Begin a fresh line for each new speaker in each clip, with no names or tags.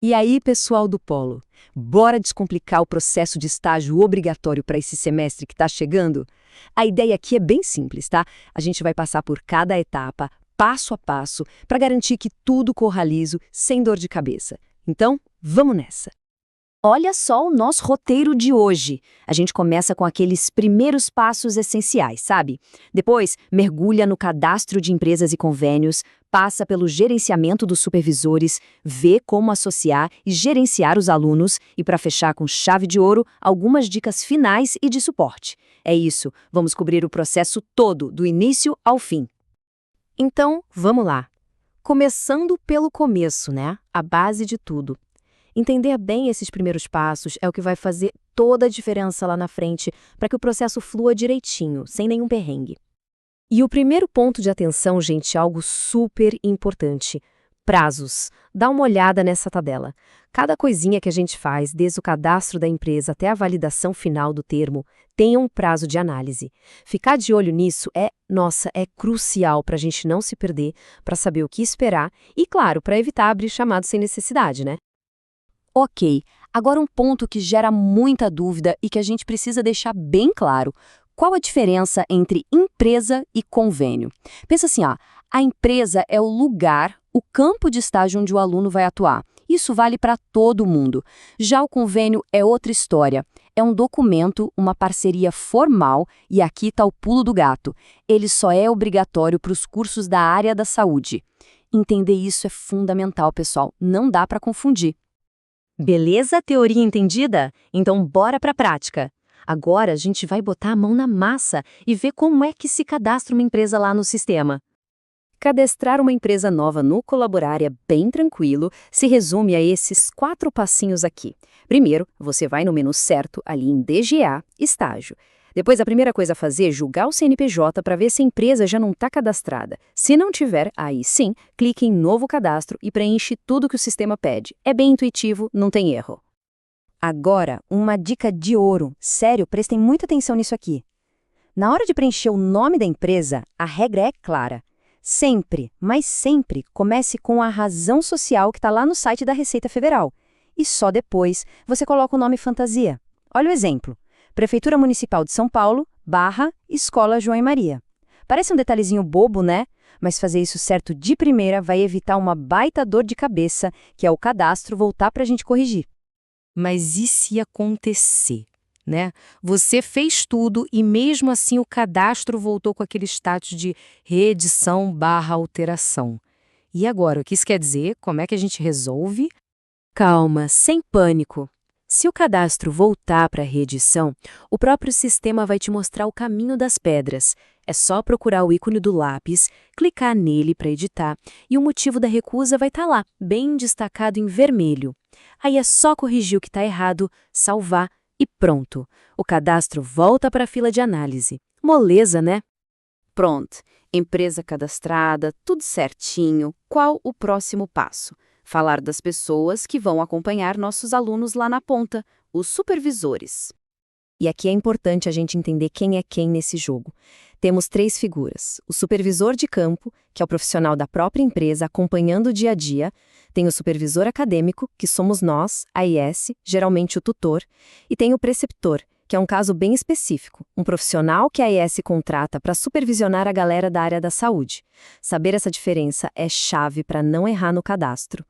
E aí, pessoal do Polo, bora descomplicar o processo de estágio obrigatório para esse semestre que está chegando? A ideia aqui é bem simples, tá? A gente vai passar por cada etapa, passo a passo, para garantir que tudo corra liso, sem dor de cabeça. Então, vamos nessa! Olha só o nosso roteiro de hoje. A gente começa com aqueles primeiros passos essenciais, sabe? Depois, mergulha no cadastro de empresas e convênios, passa pelo gerenciamento dos supervisores, vê como associar e gerenciar os alunos e, para fechar com chave de ouro, algumas dicas finais e de suporte. É isso, vamos cobrir o processo todo, do início ao fim. Então, vamos lá. Começando pelo começo, né? A base de tudo. Entender bem esses primeiros passos é o que vai fazer toda a diferença lá na frente para que o processo flua direitinho, sem nenhum perrengue. E o primeiro ponto de atenção, gente, é algo super importante. Prazos. Dá uma olhada nessa tabela. Cada coisinha que a gente faz, desde o cadastro da empresa até a validação final do termo, tem um prazo de análise. Ficar de olho nisso é crucial para a gente não se perder, para saber o que esperar e, claro, para evitar abrir chamado sem necessidade, né? Ok, agora um ponto que gera muita dúvida e que a gente precisa deixar bem claro. Qual a diferença entre empresa e convênio? Pensa assim, a empresa é o lugar, o campo de estágio onde o aluno vai atuar. Isso vale para todo mundo. Já o convênio é outra história. É um documento, uma parceria formal, e aqui está o pulo do gato. Ele só é obrigatório para os cursos da área da saúde. Entender isso é fundamental, pessoal. Não dá para confundir. Beleza, teoria entendida? Então bora para a prática. Agora a gente vai botar a mão na massa e ver como é que se cadastra uma empresa lá no sistema. Cadastrar uma empresa nova no Colaborar é bem tranquilo, se resume a esses 4 passinhos aqui. Primeiro, você vai no menu certo, ali em DGA, Estágio. Depois, a primeira coisa a fazer é julgar o CNPJ para ver se a empresa já não está cadastrada. Se não tiver, aí sim, clique em Novo Cadastro e preenche tudo que o sistema pede. É bem intuitivo, não tem erro. Agora, uma dica de ouro. Sério, prestem muita atenção nisso aqui. Na hora de preencher o nome da empresa, a regra é clara. Sempre, mas sempre, comece com a razão social que está lá no site da Receita Federal. E só depois você coloca o nome fantasia. Olha o exemplo. Prefeitura Municipal de São Paulo, Escola João e Maria. Parece um detalhezinho bobo, né? Mas fazer isso certo de primeira vai evitar uma baita dor de cabeça, que é o cadastro voltar para a gente corrigir. Mas e se acontecer, né? Você fez tudo e mesmo assim o cadastro voltou com aquele status de reedição/alteração. E agora, o que isso quer dizer? Como é que a gente resolve? Calma, sem pânico. Se o cadastro voltar para a reedição, o próprio sistema vai te mostrar o caminho das pedras. É só procurar o ícone do lápis, clicar nele para editar e o motivo da recusa vai estar lá, bem destacado em vermelho. Aí é só corrigir o que está errado, salvar e pronto. O cadastro volta para a fila de análise. Moleza, né? Pronto. Empresa cadastrada, tudo certinho. Qual o próximo passo? Falar das pessoas que vão acompanhar nossos alunos lá na ponta, os supervisores. E aqui é importante a gente entender quem é quem nesse jogo. Temos 3 figuras. O supervisor de campo, que é o profissional da própria empresa acompanhando o dia a dia. Tem o supervisor acadêmico, que somos nós, a IS, geralmente o tutor. E tem o preceptor, que é um caso bem específico, um profissional que a IS contrata para supervisionar a galera da área da saúde. Saber essa diferença é chave para não errar no cadastro.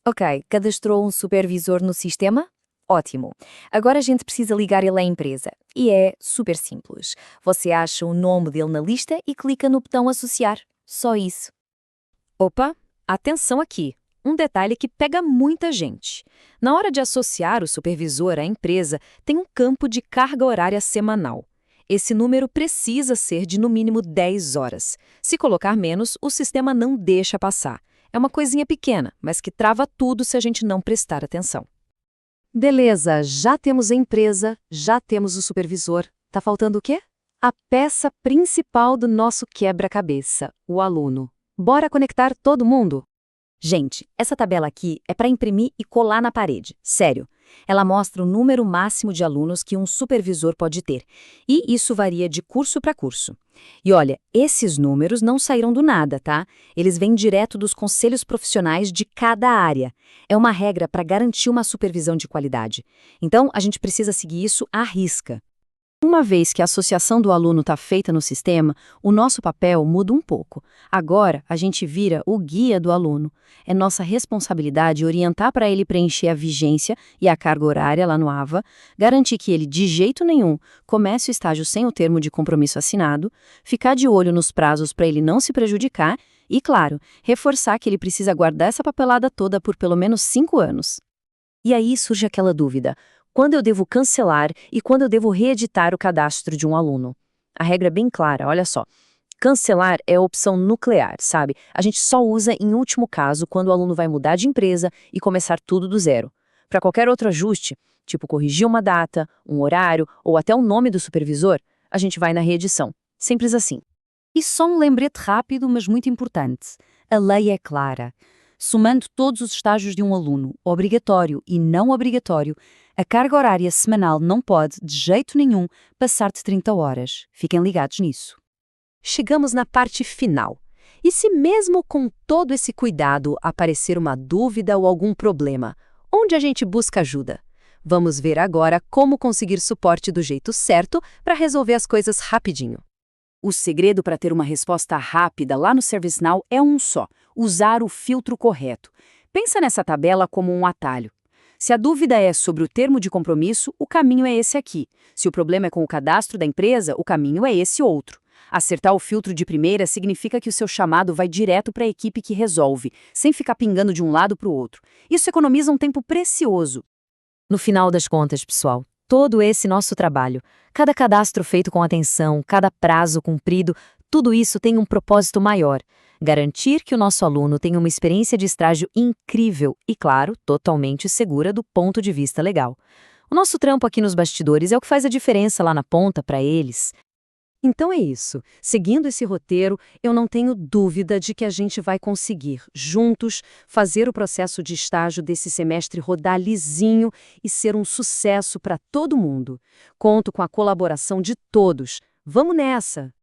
Ok, cadastrou um supervisor no sistema? Ótimo. Agora a gente precisa ligar ele à empresa. E é super simples. Você acha o nome dele na lista e clica no botão associar. Só isso. Opa, atenção aqui. Um detalhe que pega muita gente. Na hora de associar o supervisor à empresa, tem um campo de carga horária semanal. Esse número precisa ser de no mínimo 10 horas. Se colocar menos, o sistema não deixa passar. É uma coisinha pequena, mas que trava tudo se a gente não prestar atenção. Beleza, já temos a empresa, já temos o supervisor. Tá faltando o quê? A peça principal do nosso quebra-cabeça, o aluno. Bora conectar todo mundo? Gente, essa tabela aqui é para imprimir e colar na parede. Sério.
Ela mostra o número máximo de alunos que um supervisor pode ter, e isso varia de curso para curso. E olha, esses números não saíram do nada, tá? Eles vêm direto dos conselhos profissionais de cada área. É uma regra para garantir uma supervisão de qualidade. Então, a gente precisa seguir isso à risca. Uma vez que a associação do aluno está feita no sistema, o nosso papel muda um pouco. Agora, a gente vira o guia do aluno. É nossa responsabilidade orientar para ele preencher a vigência e a carga horária lá no AVA, garantir que ele, de jeito nenhum, comece o estágio sem o termo de compromisso assinado, ficar de olho nos prazos para ele não se prejudicar e, claro, reforçar que ele precisa guardar essa papelada toda por pelo menos 5 anos. E aí surge aquela dúvida: quando eu devo cancelar e quando eu devo reeditar o cadastro de um aluno? A regra é bem clara, olha só. Cancelar é a opção nuclear, sabe? A gente só usa em último caso quando o aluno vai mudar de empresa e começar tudo do zero. Para qualquer outro ajuste, tipo corrigir uma data, um horário ou até o nome do supervisor, a gente vai na reedição. Simples assim. E só um lembrete rápido, mas muito importante. A lei é clara. Somando todos os estágios de um aluno, obrigatório e não obrigatório, a carga horária semanal não pode, de jeito nenhum, passar de 30 horas. Fiquem ligados nisso.
Chegamos na parte final. E se mesmo com todo esse cuidado aparecer uma dúvida ou algum problema, onde a gente busca ajuda? Vamos ver agora como conseguir suporte do jeito certo para resolver as coisas rapidinho.
O segredo para ter uma resposta rápida lá no ServiceNow é um só: usar o filtro correto. Pensa nessa tabela como um atalho. Se a dúvida é sobre o termo de compromisso, o caminho é esse aqui. Se o problema é com o cadastro da empresa, o caminho é esse outro. Acertar o filtro de primeira significa que o seu chamado vai direto para a equipe que resolve, sem ficar pingando de um lado para o outro. Isso economiza um tempo precioso. No final das contas, pessoal, todo esse nosso trabalho, cada cadastro feito com atenção, cada prazo cumprido, tudo isso tem um propósito maior: garantir que o nosso aluno tenha uma experiência de estágio incrível e, claro, totalmente segura do ponto de vista legal. O nosso trampo aqui nos bastidores é o que faz a diferença lá na ponta para eles.
Então é isso. Seguindo esse roteiro, eu não tenho dúvida de que a gente vai conseguir, juntos, fazer o processo de estágio desse semestre rodar lisinho e ser um sucesso para todo mundo. Conto com a colaboração de todos. Vamos nessa!